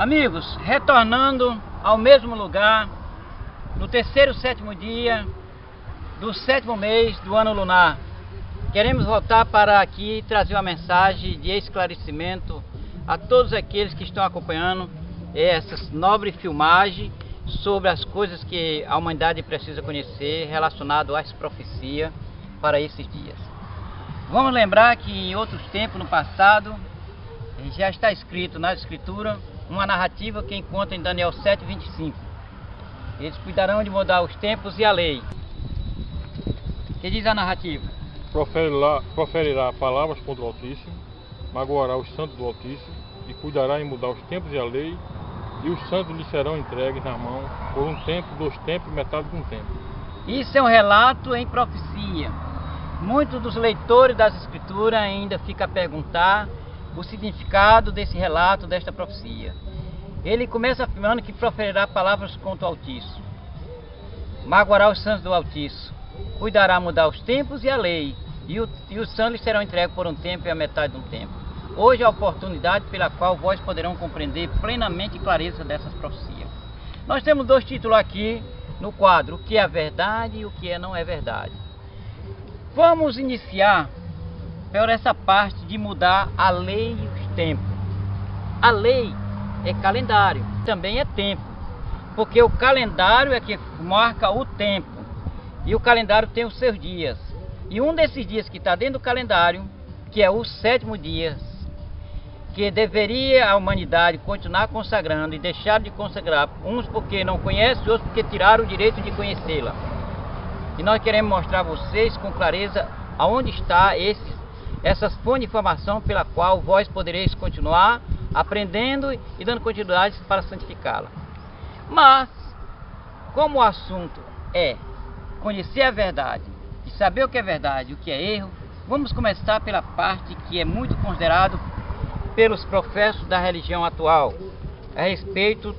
Amigos, retornando ao mesmo lugar, no terceiro sétimo dia do sétimo mês do ano lunar, queremos voltar para aqui e trazer uma mensagem de esclarecimento a todos aqueles que estão acompanhando essa nobre filmagem sobre as coisas que a humanidade precisa conhecer relacionado às profecias para esses dias. Vamos lembrar que em outros tempos, no passado, já está escrito na Escritura uma narrativa que encontra em Daniel 7:25. Eles cuidarão de mudar os tempos e a lei. Que diz a narrativa? Proferirá palavras contra o Altíssimo, magoará os santos do Altíssimo e cuidará em mudar os tempos e a lei, e os santos lhe serão entregues na mão por um tempo, 2 tempos e metade de um tempo. Isso é um relato em profecia. Muitos dos leitores das Escrituras ainda ficam a perguntar o significado desse relato, desta profecia. Ele começa afirmando que proferirá palavras contra o Altíssimo, magoará os santos do Altíssimo, cuidará mudar os tempos e a lei, e os santos serão entregues por um tempo e a metade de um tempo. Hoje é a oportunidade pela qual vós poderão compreender plenamente e clareza dessas profecias. Nós temos 2 títulos aqui no quadro: o que é verdade e o que não é verdade. Vamos iniciar por essa parte de mudar a lei e os tempos. A lei é calendário, também é tempo, porque o calendário é que marca o tempo, e o calendário tem os seus dias. E um desses dias que está dentro do calendário, que é o sétimo dia, que deveria a humanidade continuar consagrando e deixar de consagrar, uns porque não conhecem, outros porque tiraram o direito de conhecê-la. E nós queremos mostrar a vocês com clareza aonde está essas fontes de informação pela qual vós podereis continuar aprendendo e dando continuidade para santificá-la. Mas, como o assunto é conhecer a verdade e saber o que é verdade e o que é erro, vamos começar pela parte que é muito considerado pelos professos da religião atual a respeito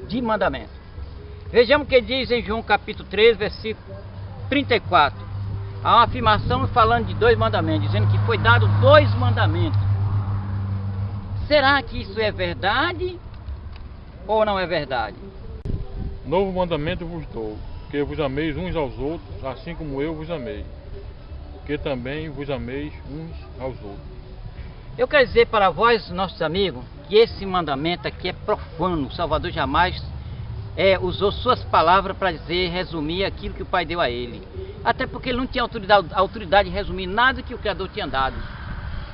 de mandamento. Vejamos o que diz em João capítulo 3, versículo 34. Há uma afirmação falando de 2 mandamentos, dizendo que foi dado 2 mandamentos. Será que isso é verdade ou não é verdade? Novo mandamento vos dou, que vos ameis uns aos outros, assim como eu vos amei, que também vos ameis uns aos outros. Eu quero dizer para vós, nossos amigos, que esse mandamento aqui é profano. O Salvador jamais usou suas palavras para dizer, resumir aquilo que o Pai deu a ele. Até porque ele não tinha autoridade de resumir nada que o Criador tinha dado.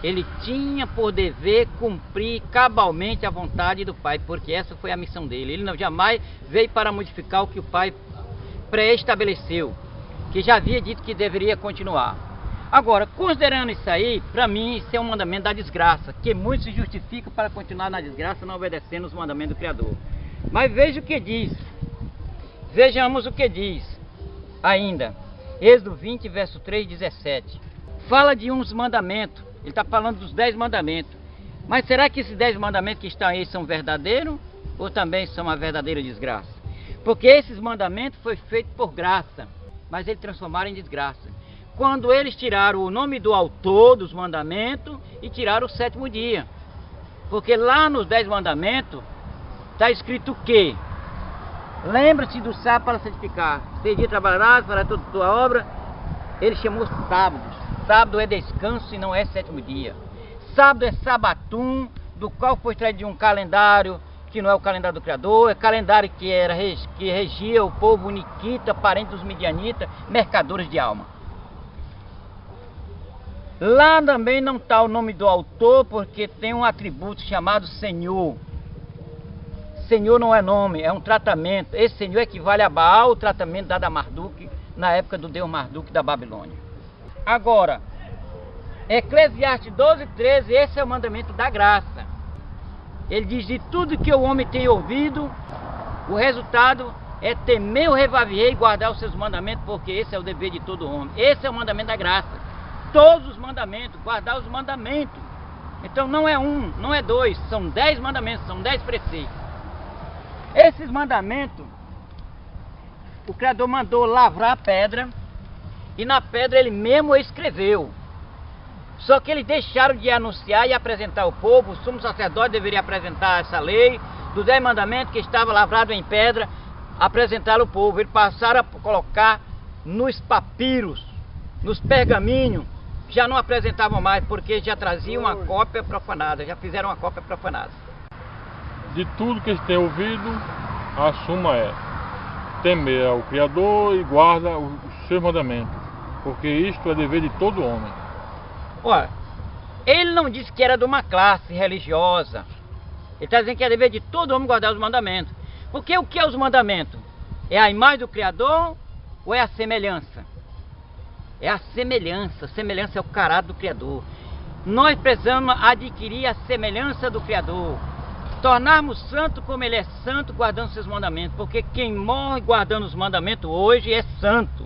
Ele tinha por dever cumprir cabalmente a vontade do Pai, porque essa foi a missão dele. Ele jamais veio para modificar o que o Pai pré-estabeleceu, que já havia dito que deveria continuar. Agora, considerando isso aí, para mim isso é um mandamento da desgraça, que muitos se justificam para continuar na desgraça, não obedecendo os mandamentos do Criador. Mas veja o que diz. Vejamos o que diz ainda. Êxodo 20, verso 3, 17. Fala de uns mandamentos. Ele está falando dos 10 mandamentos. Mas será que esses 10 mandamentos que estão aí são verdadeiros? Ou também são uma verdadeira desgraça? Porque esses mandamentos foram feitos por graça, mas eles transformaram em desgraça. Quando eles tiraram o nome do autor dos mandamentos e tiraram o 7º dia. Porque lá nos 10 mandamentos está escrito o quê? Lembra-se do sábado para santificar. 6 dias trabalharás, farás toda a tua obra. Ele chamou sábados. Sábado é descanso e não é 7º dia. Sábado é sabatum, do qual foi extraído de um calendário que não é o calendário do Criador, é calendário que regia o povo niquita, parente dos midianitas, mercadores de alma. Lá também não está o nome do autor, porque tem um atributo chamado Senhor. Senhor não é nome, é um tratamento. Esse Senhor equivale a Baal, o tratamento dado a Marduk na época do deus Marduk da Babilônia. Agora, Eclesiastes 12:13, esse é o mandamento da graça. Ele diz: de tudo que o homem tem ouvido, o resultado é temer o Revavier e guardar os seus mandamentos, porque esse é o dever de todo homem. Esse é o mandamento da graça. Todos os mandamentos, guardar os mandamentos. Então não é 1, não é 2, são 10 mandamentos, são 10 preceitos. Esses mandamentos, o Criador mandou lavrar a pedra, e na pedra ele mesmo escreveu. Só que eles deixaram de anunciar e apresentar ao povo. O sumo sacerdote deveria apresentar essa lei dos 10 mandamentos que estava lavrado em pedra, apresentá-lo ao povo. Eles passaram a colocar nos papiros, nos pergaminhos, já não apresentavam mais, porque já traziam uma cópia profanada, já fizeram uma cópia profanada. De tudo que eles têm ouvido, a suma é temer ao Criador e guarda os seus mandamentos, porque isto é dever de todo homem. Olha, ele não disse que era de uma classe religiosa. Ele está dizendo que é dever de todo homem guardar os mandamentos. Porque o que é os mandamentos? É a imagem do Criador ou é a semelhança? É a semelhança. Semelhança é o caráter do Criador. Nós precisamos adquirir a semelhança do Criador. Tornarmos santo como Ele é santo, guardando seus mandamentos. Porque quem morre guardando os mandamentos hoje é santo.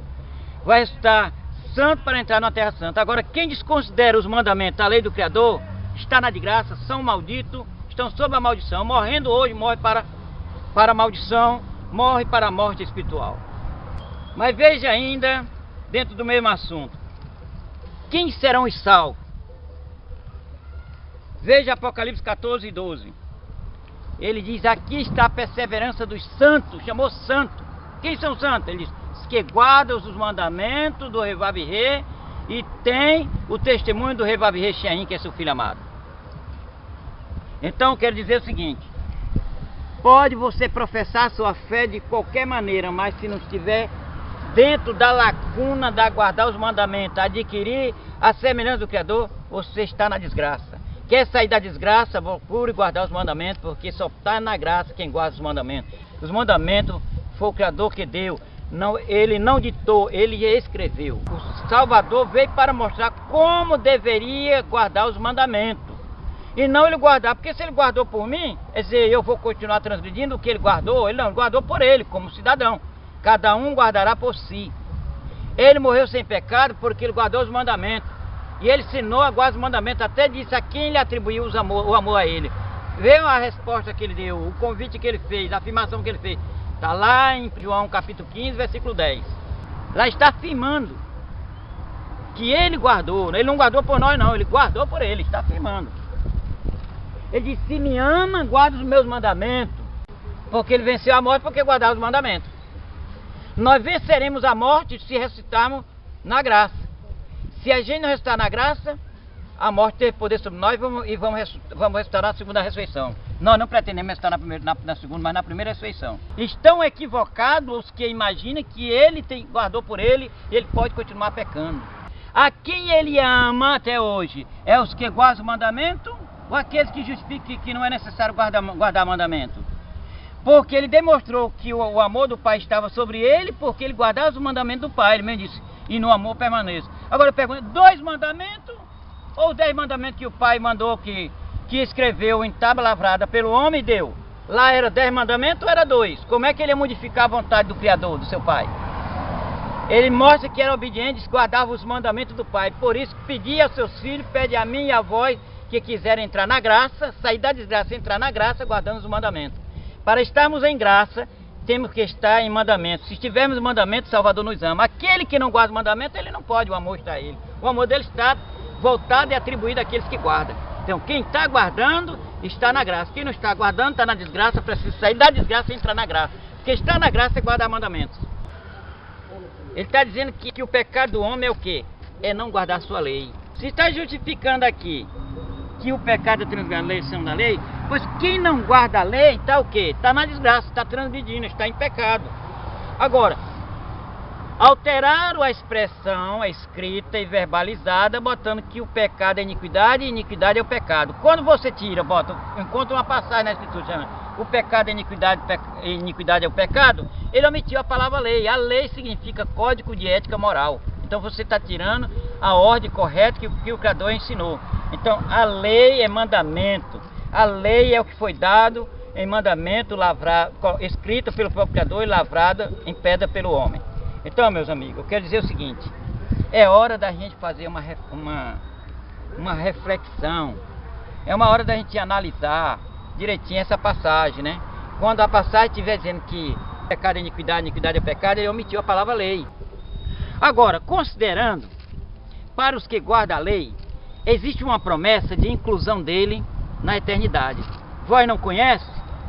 Vai estar santo para entrar na terra santa. Agora, quem desconsidera os mandamentos, a lei do Criador, está na desgraça, são malditos, estão sob a maldição. Morrendo hoje, morre para a maldição, morre para a morte espiritual. Mas veja ainda, dentro do mesmo assunto, quem serão os salvos? Veja Apocalipse 14 e 12. Ele diz, aqui está a perseverança dos santos, chamou santo. Quem são santos? Ele diz, que guardam os mandamentos do rei Vavirê e tem o testemunho do rei Vavirê Shein, que é seu filho amado. Então, quero dizer o seguinte, pode você professar sua fé de qualquer maneira, mas se não estiver dentro da lacuna da guardar os mandamentos, adquirir a semelhança do Criador, você está na desgraça. Quer sair da desgraça, procure guardar os mandamentos, porque só está na graça quem guarda os mandamentos. Os mandamentos foi o Criador que deu. Não, ele não ditou, ele escreveu. O Salvador veio para mostrar como deveria guardar os mandamentos. E não ele guardar, porque se ele guardou por mim, quer dizer, eu vou continuar transgredindo o que ele guardou. Ele não, ele guardou por ele, como cidadão. Cada um guardará por si. Ele morreu sem pecado porque ele guardou os mandamentos. E ele ensinou a guardar os mandamentos, até disse a quem ele atribuiu o amor a ele. Veja a resposta que ele deu, o convite que ele fez, a afirmação que ele fez. Está lá em João capítulo 15, versículo 10. Lá está afirmando que ele guardou. Ele não guardou por nós não, ele guardou por ele, está afirmando. Ele disse, se me ama, guarda os meus mandamentos. Porque ele venceu a morte porque guardava os mandamentos. Nós venceremos a morte se ressuscitarmos na graça. Se a gente não ressuscitar na graça, a morte teve poder sobre nós e vamos ressuscitar na segunda ressurreição. Nós não pretendemos ressuscitar na segunda, mas na primeira ressurreição. Estão equivocados os que imaginam que ele guardou por ele e ele pode continuar pecando. A quem ele ama até hoje? É os que guardam o mandamento ou aqueles que justificam que não é necessário guardar mandamento? Porque ele demonstrou que o amor do Pai estava sobre ele, porque ele guardava os mandamentos do Pai. Ele mesmo disse, e no amor permaneça. Agora eu pergunto, 2 mandamentos ou 10 mandamentos que o Pai mandou, que escreveu em tábua lavrada pelo homem e deu? Lá era 10 mandamentos ou era 2? Como é que ele ia modificar a vontade do Criador, do seu Pai? Ele mostra que era obediente, guardava os mandamentos do Pai. Por isso pedia aos seus filhos, pede a mim e a vós que quiserem entrar na graça, sair da desgraça e entrar na graça, guardando os mandamentos. Para estarmos em graça, temos que estar em mandamentos. Se estivermos em mandamentos, o Salvador nos ama. Aquele que não guarda o mandamento, ele não pode, o amor está a ele. O amor dele está voltado e atribuído àqueles que guardam. Então, quem está guardando, está na graça. Quem não está guardando, está na desgraça, precisa sair da desgraça e entrar na graça. Porque está na graça é guardar mandamentos. Ele está dizendo que o pecado do homem é o quê? É não guardar a sua lei. Se está justificando aqui que o pecado é transgressão da lei, pois quem não guarda a lei está o quê? Está na desgraça, está transgredindo, está em pecado. Agora, alteraram a expressão escrita e verbalizada, botando que o pecado é iniquidade e iniquidade é o pecado. Quando você tira, encontra uma passagem na escritura, chama, o pecado é iniquidade e iniquidade é o pecado, ele omitiu a palavra lei. A lei significa código de ética moral. Então você está tirando a ordem correta que o Criador ensinou. Então a lei é mandamento. A lei é o que foi dado em mandamento, escrito pelo próprio Criador e lavrada em pedra pelo homem. Então, meus amigos, eu quero dizer o seguinte, é hora da gente fazer uma reflexão, é uma hora da gente analisar direitinho essa passagem, né? Quando a passagem estiver dizendo que pecado é iniquidade, iniquidade é pecado, ele omitiu a palavra lei. Agora, considerando, para os que guardam a lei, existe uma promessa de inclusão dele na eternidade. Vós não conhece?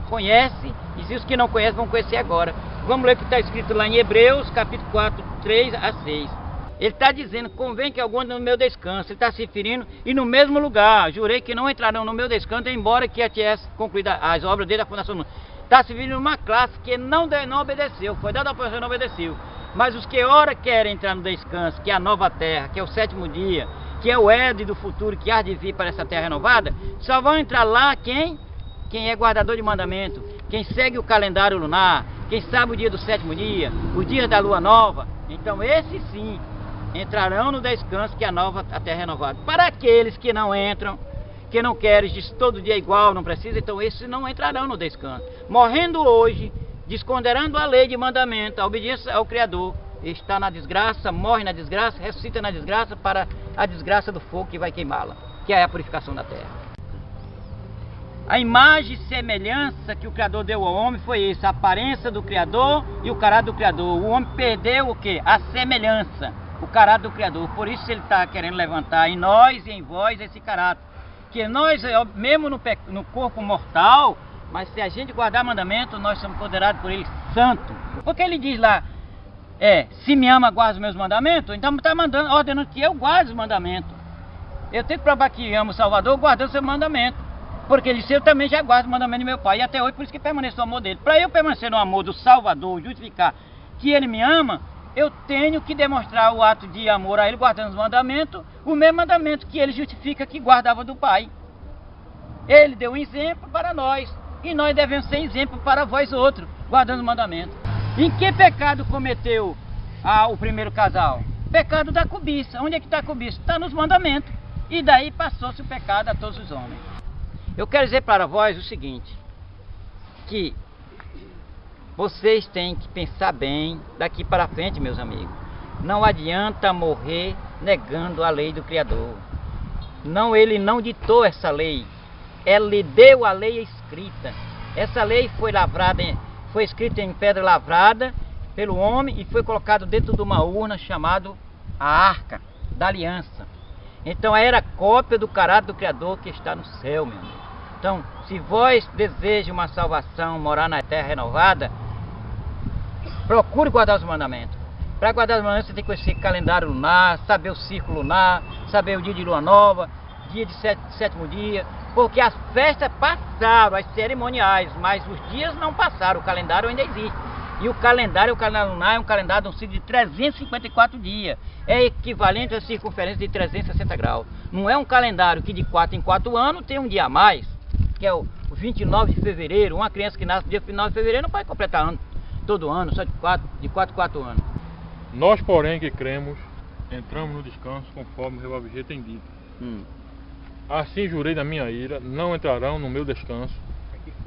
Conhece, e os que não conhecem vão conhecer agora. Vamos ler o que está escrito lá em Hebreus, capítulo 4, 3 a 6. Ele está dizendo, convém que alguns no meu descanso. Ele está se referindo, e no mesmo lugar, jurei que não entrarão no meu descanso, embora que já tivesse concluído as obras desde a fundação do mundo. Está se referindo a uma classe que não obedeceu, foi dada a posição e não obedeceu. Mas os que ora querem entrar no descanso, que é a nova terra, que é o sétimo dia, que é o Éden do futuro que há de vir para essa terra renovada, só vão entrar lá quem é guardador de mandamento, quem segue o calendário lunar, quem sabe o dia do sétimo dia, o dia da lua nova. Então esses sim entrarão no descanso, que é a terra renovada. Para aqueles que não entram, que não querem, diz todo dia igual, não precisa, então esses não entrarão no descanso. Morrendo hoje, desconsiderando a lei de mandamento, a obediência ao Criador, está na desgraça, morre na desgraça, ressuscita na desgraça, para a desgraça do fogo que vai queimá-la, que é a purificação da terra. A imagem e semelhança que o Criador deu ao homem foi isso, a aparência do Criador e o caráter do Criador. O homem perdeu o quê? A semelhança, o caráter do Criador. Por isso ele está querendo levantar em nós e em vós esse caráter. Que nós, mesmo no corpo mortal, mas se a gente guardar mandamento, nós somos considerados por ele santo. Porque ele diz lá, se me ama, guarda os meus mandamentos, então está ordenando que eu guarde os mandamentos. Eu tenho que provar que amo o Salvador guardando o seu mandamento. Porque ele disse, eu também já guardo o mandamento de meu Pai. E até hoje, por isso que permaneço no amor dele. Para eu permanecer no amor do Salvador, justificar que ele me ama, eu tenho que demonstrar o ato de amor a ele, guardando os mandamentos, o mesmo mandamento que ele justifica que guardava do Pai. Ele deu um exemplo para nós, e nós devemos ser exemplo para vós outros, guardando os mandamentos. Em que pecado cometeu o primeiro casal? Pecado da cobiça. Onde é que está a cobiça? Está nos mandamentos. E daí passou-se o pecado a todos os homens. Eu quero dizer para vós o seguinte, que vocês têm que pensar bem daqui para frente, meus amigos. Não adianta morrer negando a lei do Criador. Não, ele não ditou essa lei. Ele deu a lei escrita. Essa lei foi escrita em pedra lavrada pelo homem e foi colocado dentro de uma urna chamada a Arca da Aliança. Então era cópia do caráter do Criador que está no céu, meu amigo. Então, se vós desejam uma salvação, morar na terra renovada, procure guardar os mandamentos. Para guardar os mandamentos, você tem que conhecer calendário lunar, saber o círculo lunar, saber o dia de lua nova, dia de sétimo dia, porque as festas passaram, as cerimoniais, mas os dias não passaram, o calendário ainda existe. E o calendário lunar é um calendário de um ciclo de 354 dias. É equivalente à circunferência de 360 graus. Não é um calendário que de 4 em 4 anos tem um dia a mais, que é o 29 de fevereiro. Uma criança que nasce no dia 29 de fevereiro não pode completar todo ano, só de 4 em 4 anos. Nós, porém, que cremos, entramos no descanso conforme o Revalvigê tem dito. Assim jurei na minha ira, não entrarão no meu descanso,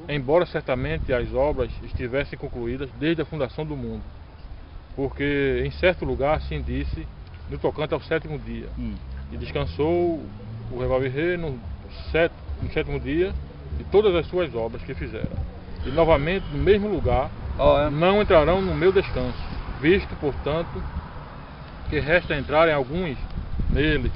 embora certamente as obras estivessem concluídas desde a fundação do mundo. Porque em certo lugar assim disse, no tocante ao sétimo dia. E descansou o Revalvigê no sétimo dia de todas as suas obras que fizeram. E novamente, no mesmo lugar, não entrarão no meu descanso, visto, portanto, que resta entrarem alguns nele,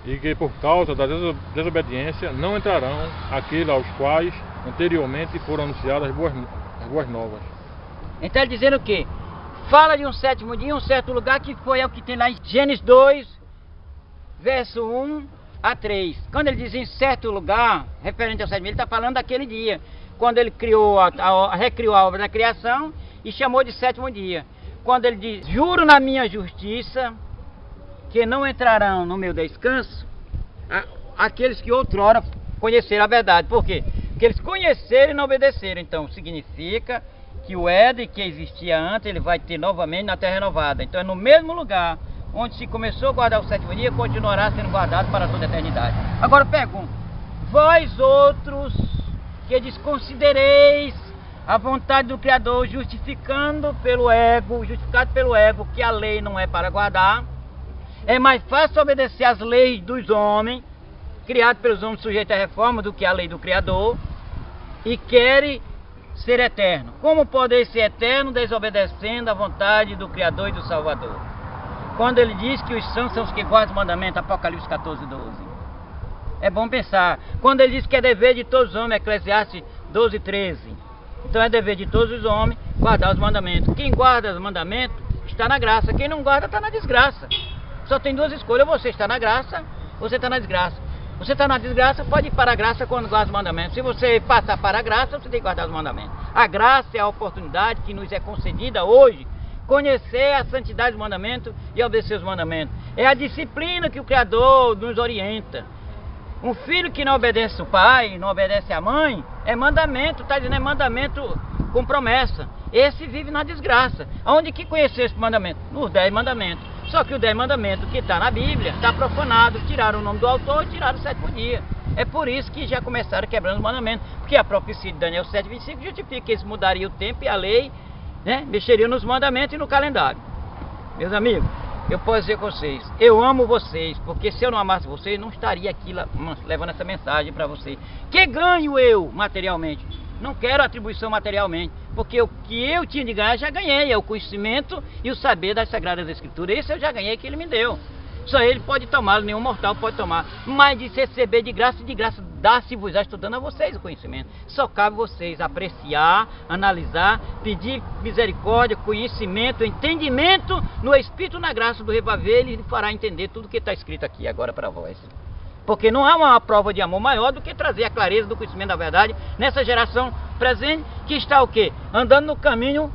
e que por causa da desobediência não entrarão aqueles aos quais anteriormente foram anunciadas as boas novas. Então ele dizendo o quê? Fala de um sétimo dia, um certo lugar, que foi o que tem lá em Gênesis 2, verso 1 a 3. Quando ele diz em certo lugar, referente ao sétimo dia, ele está falando daquele dia, quando ele recriou a obra da criação e chamou de sétimo dia. Quando ele diz, juro na minha justiça, que não entrarão no meu descanso, aqueles que outrora conheceram a verdade. Por quê? Porque eles conheceram e não obedeceram. Então significa que o Éden que existia antes, ele vai ter novamente na terra renovada. Então é no mesmo lugar onde se começou a guardar o sétimo dia, continuará sendo guardado para toda a eternidade. Agora pergunto, vós outros que desconsidereis a vontade do Criador, justificado pelo ego, que a lei não é para guardar, é mais fácil obedecer às leis dos homens, criados pelos homens sujeitos à reforma, do que a lei do Criador, e querem ser eterno. Como poder ser eterno desobedecendo a vontade do Criador e do Salvador? Quando ele diz que os santos são os que guardam os mandamentos, Apocalipse 14, 12. É bom pensar. Quando ele diz que é dever de todos os homens, Eclesiastes 12:13. Então é dever de todos os homens guardar os mandamentos. Quem guarda os mandamentos está na graça. Quem não guarda está na desgraça. Só tem duas escolhas. Você está na graça, ou você está na desgraça. Você está na desgraça, pode ir para a graça quando guarda os mandamentos. Se você passar para a graça, você tem que guardar os mandamentos. A graça é a oportunidade que nos é concedida hoje, conhecer a santidade dos mandamentos e obedecer os mandamentos. É a disciplina que o Criador nos orienta. Um filho que não obedece o pai, não obedece a mãe, é mandamento, está dizendo, é mandamento com promessa. Esse vive na desgraça. Aonde que conheceu esse mandamento? Nos 10 mandamentos. Só que o 10 mandamentos que está na Bíblia está profanado, tiraram o nome do autor e tiraram o 7º dia. É por isso que já começaram quebrando os mandamentos. Porque a profecia de Daniel 7:25 justifica que eles mudariam o tempo e a lei, né? Mexeriam nos mandamentos e no calendário. Meus amigos, eu posso dizer com vocês, eu amo vocês, porque se eu não amasse vocês, não estaria aqui levando essa mensagem para vocês. Que ganho eu materialmente? Não quero atribuição materialmente, porque o que eu tinha de ganhar, já ganhei. É o conhecimento e o saber das Sagradas Escrituras. Esse eu já ganhei, que ele me deu. Só ele pode tomar, nenhum mortal pode tomar. Mas de receber de graça dá-se-vos, estou dando a vocês o conhecimento. Só cabe vocês apreciar, analisar, pedir misericórdia, conhecimento, entendimento no Espírito, na graça do rebaver. Ele fará entender tudo que está escrito aqui agora para vós. Porque não há uma prova de amor maior do que trazer a clareza do conhecimento da verdade nessa geração presente, que está o quê? Andando no caminho,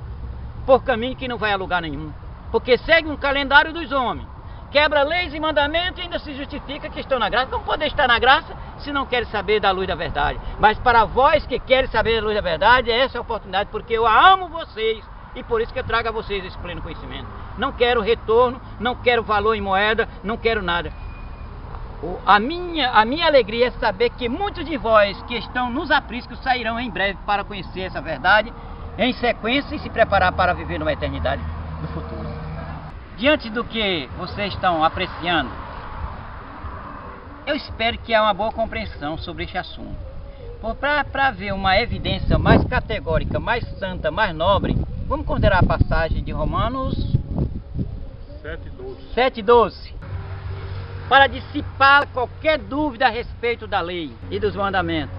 por caminho que não vai a lugar nenhum. Porque segue um calendário dos homens, quebra leis e mandamentos e ainda se justifica que estão na graça. Não podem estar na graça se não querem saber da luz da verdade. Mas para vós que querem saber da luz da verdade, essa é a oportunidade, porque eu amo vocês e por isso que eu trago a vocês esse pleno conhecimento. Não quero retorno, não quero valor em moeda, não quero nada. A minha alegria é saber que muitos de vós que estão nos apriscos sairão em breve para conhecer essa verdade em sequência e se preparar para viver numa eternidade do futuro. Diante do que vocês estão apreciando, eu espero que há uma boa compreensão sobre este assunto. Para ver uma evidência mais categórica, mais santa, mais nobre, vamos considerar a passagem de Romanos 7:12. Para dissipar qualquer dúvida a respeito da lei e dos mandamentos.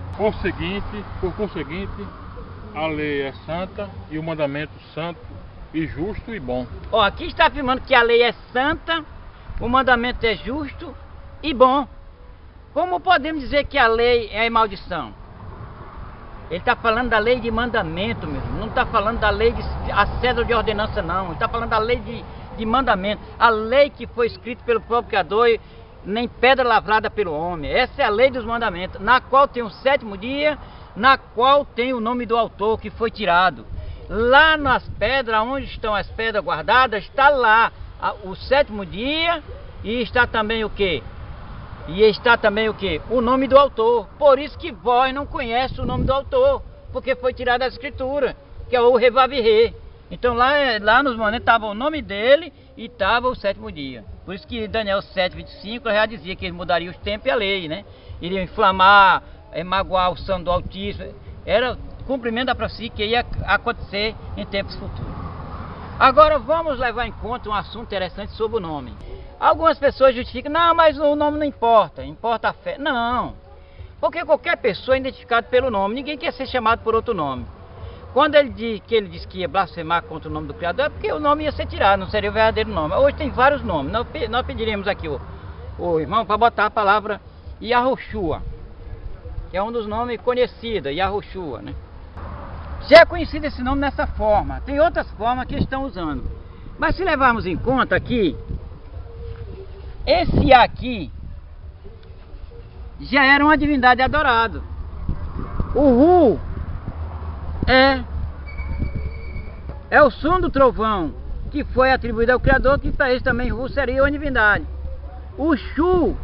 Por conseguinte, a lei é santa e o mandamento santo e justo e bom. Ó, aqui está afirmando que a lei é santa, o mandamento é justo e bom. Como podemos dizer que a lei é maldição? Ele está falando da lei de mandamento, meu irmão. Não está falando da lei de a cédula de ordenança, não. Ele está falando da lei de mandamento. A lei que foi escrita pelo próprio Criador, nem pedra lavrada pelo homem. Essa é a lei dos mandamentos, na qual tem o 7º dia, na qual tem o nome do autor que foi tirado. Lá nas pedras, onde estão as pedras guardadas, está lá o 7º dia e está também o quê? O nome do autor. Por isso que vós não conhecem o nome do autor, porque foi tirado da escritura, que é o Revavirê. Então lá nos mandamentos estava o nome dele e estava o 7º dia. Por isso que Daniel 7:25 já dizia que ele mudaria os tempos e a lei, né? Iriam inflamar, magoar o santo do Altíssimo. Era cumprimento da profecia que ia acontecer em tempos futuros. Agora vamos levar em conta um assunto interessante sobre o nome. Algumas pessoas justificam, não, mas o nome não importa, importa a fé. Não, porque qualquer pessoa é identificada pelo nome, ninguém quer ser chamado por outro nome. Quando ele diz que ia blasfemar contra o nome do Criador, é porque o nome ia ser tirado, não seria o verdadeiro nome. Hoje tem vários nomes, nós pediremos aqui o irmão para botar a palavra Yahushua, que é um dos nomes conhecidos, Yahushua, né? Já é conhecido esse nome nessa forma, tem outras formas que estão usando. Mas se levarmos em conta aqui, esse aqui já era uma divindade adorada. O Hu é o som do trovão que foi atribuído ao Criador, que para eles também Hu seria uma divindade. O Shu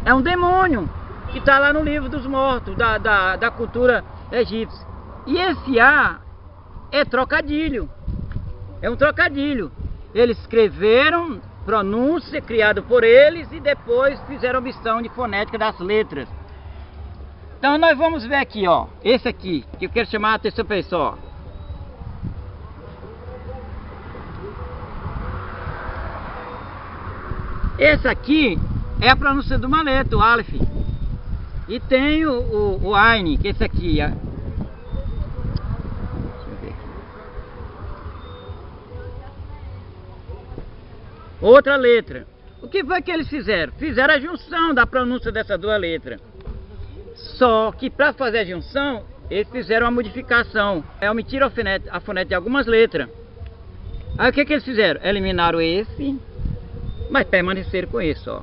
é um demônio que está lá no livro dos mortos da cultura egípcia. E esse A é trocadilho, é um trocadilho. Eles escreveram pronúncia criada por eles e depois fizeram omissão de fonética das letras. Então nós vamos ver aqui, ó, esse aqui, que eu quero chamar a atenção para isso, ó. Esse aqui é a pronúncia do maleto, o Aleph. E tem o Ain, que é esse aqui. Deixa eu ver aqui. Outra letra. O que foi que eles fizeram? Fizeram a junção da pronúncia dessas duas letras. Só que para fazer a junção, eles fizeram uma modificação. Omitiram a fonete de algumas letras. Aí o que eles fizeram? Eliminaram esse, mas permaneceram com esse, ó.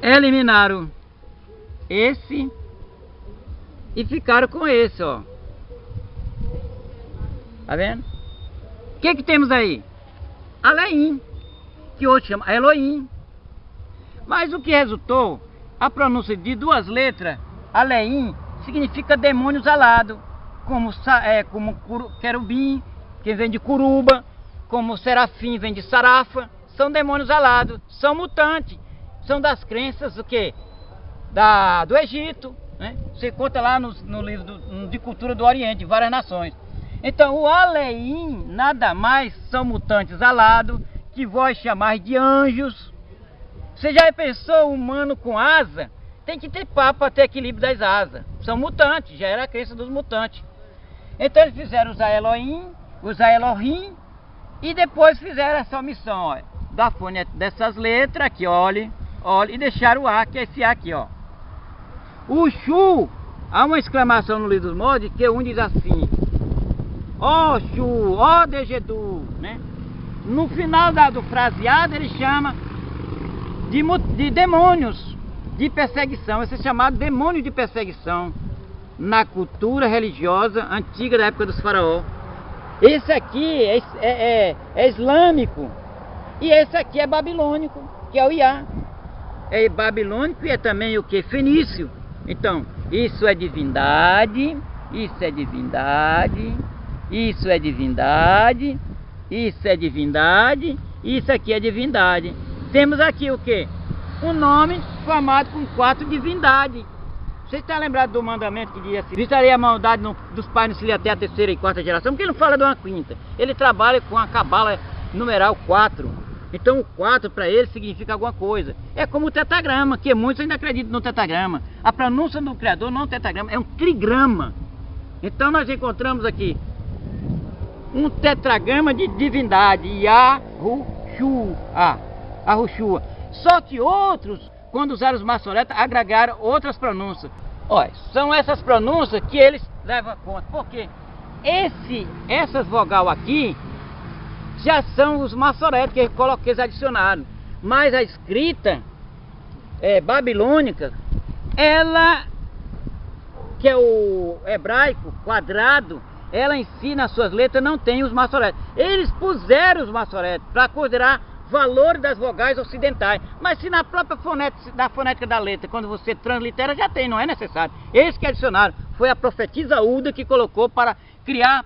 Eliminaram esse e ficaram com esse, ó. Tá vendo? O que temos aí? Aleim, que hoje chama Elohim. Mas o que resultou? A pronúncia de duas letras, Aleim, significa demônios alados, como querubim, que vem de curuba, como serafim vem de sarafa, são demônios alados, são mutantes, são das crenças do que? Do Egito, né? Você conta lá no livro de cultura do Oriente, de várias nações. Então o Aleim nada mais são mutantes alados, que vós chamais de anjos. Você já pensou, humano com asa? Tem que ter papo para ter equilíbrio das asas. São mutantes, já era a crença dos mutantes. Então eles fizeram usar Elohim, usar Elohim, e depois fizeram essa omissão, ó, da fonte dessas letras aqui, olha, e deixaram o A, que é esse A aqui, ó. O Shu, há uma exclamação no livro dos Mortos, que um diz assim: ó Shu, ó Degedu, né? No final do fraseado ele chama de demônios de perseguição. Esse é chamado demônio de perseguição na cultura religiosa antiga da época dos faraós. Esse aqui é islâmico e esse aqui é babilônico, que é o Iá. É babilônico e é também o que? Fenício. Então, isso é divindade, isso é divindade, isso é divindade, isso é divindade, isso aqui é divindade. Temos aqui o que? Um nome formado com 4 divindades. Você está lembrado do mandamento que diz assim: visitarei a maldade dos pais no filho até a 3ª e 4ª geração? Porque ele não fala de uma 5ª. Ele trabalha com a cabala numeral 4. Então o 4 para ele significa alguma coisa. É como o tetagrama, que muitos ainda acreditam no tetagrama. A pronúncia do Criador não é um tetagrama, é um trigrama. Então nós encontramos aqui um tetragrama de divindade, Yahushua, Ahushua. Só que outros, quando usaram os maçoretas, agregaram outras pronúncias. Olha, são essas pronúncias que eles levam a conta. Porque essas vogal aqui já são os maçoretas que eles adicionaram. Mas a escrita babilônica, ela, que é o hebraico quadrado, ela em si, nas suas letras, não tem os maçoretas. Eles puseram os maçoretas para considerar valor das vogais ocidentais. Mas se na própria fonética da letra, quando você translitera, já tem, não é necessário. Eles que adicionaram. Foi a profetisa Uda que colocou para criar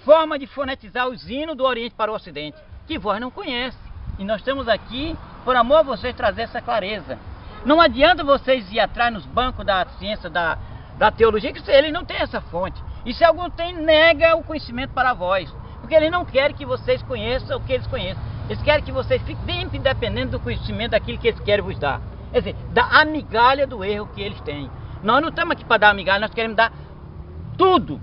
forma de fonetizar os hinos do Oriente para o Ocidente, que vós não conhece. E nós estamos aqui, por amor a vocês, trazer essa clareza. Não adianta vocês ir atrás nos bancos da ciência, da teologia, que eles não têm essa fonte. E se algum tem, nega o conhecimento para vós. Porque eles não querem que vocês conheçam o que eles conhecem. Eles querem que vocês fiquem sempre dependendo do conhecimento daquilo que eles querem vos dar. Quer dizer, da migalha do erro que eles têm. Nós não estamos aqui para dar migalha, nós queremos dar tudo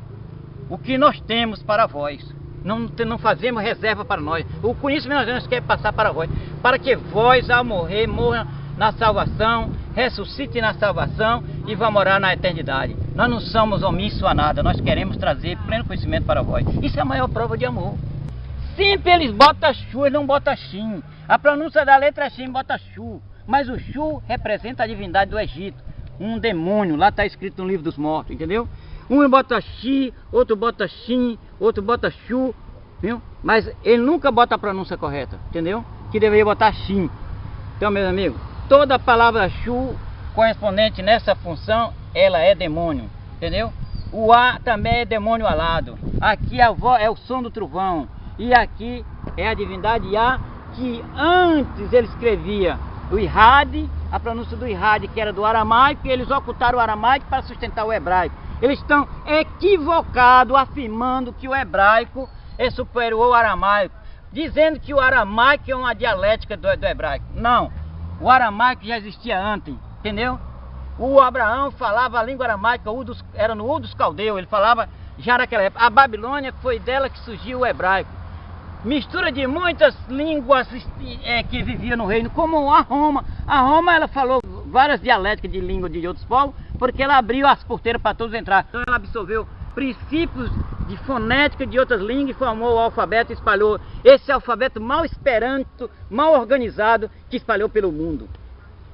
o que nós temos para vós. Não fazemos reserva para nós. O conhecimento nós queremos passar para vós. Para que vós, ao morrer, morram na salvação, ressuscitem na salvação e vão morar na eternidade. Nós não somos omissos a nada, nós queremos trazer pleno conhecimento para vós. Isso é a maior prova de amor. Sempre eles botam Shu, eles não botam Shin. A pronúncia da letra Shin bota Shu. Mas o Shu representa a divindade do Egito. Um demônio, lá está escrito no livro dos mortos, entendeu? Um bota Shi, outro bota Shin, outro bota Shu, viu? Mas ele nunca bota a pronúncia correta, entendeu? Que deveria botar Shin. Então, meus amigos, toda a palavra Shu correspondente nessa função, ela é demônio, entendeu? O A também é demônio alado. Aqui a voz é o som do trovão. E aqui é a divindade Yah, que antes ele escrevia o Ihad, a pronúncia do Ihad, que era do aramaico, e eles ocultaram o aramaico para sustentar o hebraico. Eles estão equivocados, afirmando que o hebraico é superior ao aramaico. dizendo que o aramaico é uma dialética do hebraico. Não, o aramaico já existia antes, entendeu? O Abraão falava a língua aramaica, era no Ur dos Caldeus, ele falava já naquela época. A Babilônia foi dela que surgiu o hebraico. Mistura de muitas línguas que viviam no reino, como a Roma. A Roma, ela falou várias dialéticas de língua de outros povos, porque ela abriu as porteiras para todos entrar. Então ela absorveu princípios de fonética de outras línguas e formou o alfabeto e espalhou esse alfabeto mal esperanto, mal organizado, que espalhou pelo mundo,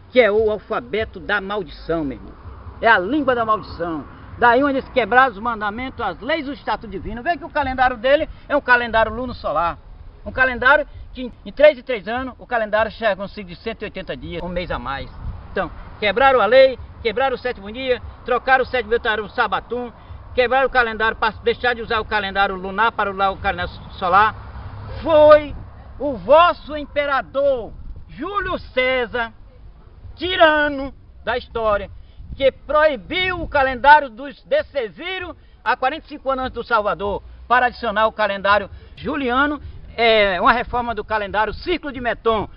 que é o alfabeto da maldição, meu irmão. É a língua da maldição. Daí onde eles quebraram os mandamentos, as leis do estatuto divino. Vê que o calendário dele é um calendário luno-solar. Um calendário que em 3 em 3 anos, o calendário chega a um ciclo de 180 dias, um mês a mais. Então, quebraram a lei, quebraram o 7º dia, trocaram o 7º dia para o sabatum, quebraram o calendário para deixar de usar o calendário lunar para usar o calendário solar. Foi o vosso imperador Júlio César, tirano da história, que proibiu o calendário dos decesírios há 45 anos antes do Salvador, para adicionar o calendário juliano, uma reforma do calendário Ciclo de Meton,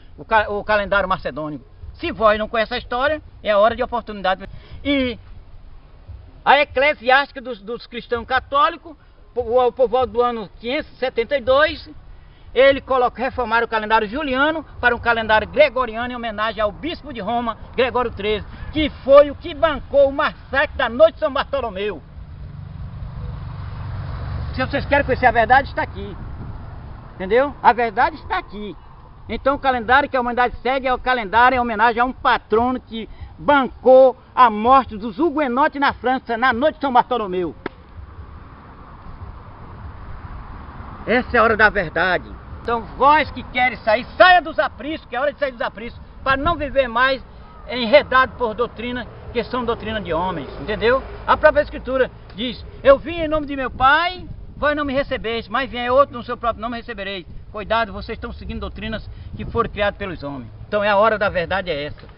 o calendário macedônico. Se vós não conhecem a história, é a hora de oportunidade. E a eclesiástica dos cristãos católicos, por volta do ano 572, ele reformaram o calendário juliano para um calendário gregoriano em homenagem ao bispo de Roma, Gregório XIII, que foi o que bancou o massacre da noite de São Bartolomeu. Se vocês querem conhecer a verdade, está aqui. Entendeu? A verdade está aqui. Então o calendário que a humanidade segue é o calendário em homenagem a um patrono que bancou a morte dos huguenotes na França na noite de São Bartolomeu. Essa é a hora da verdade. Então vós que querem sair, saia dos apriscos, que é hora de sair dos apriscos, para não viver mais enredado por doutrina, que são doutrina de homens, entendeu? A própria Escritura diz: eu vim em nome de meu Pai, vós não me recebeis, mas vier outro no seu próprio nome recebereis. Cuidado, vocês estão seguindo doutrinas que foram criadas pelos homens. Então a hora da verdade é essa.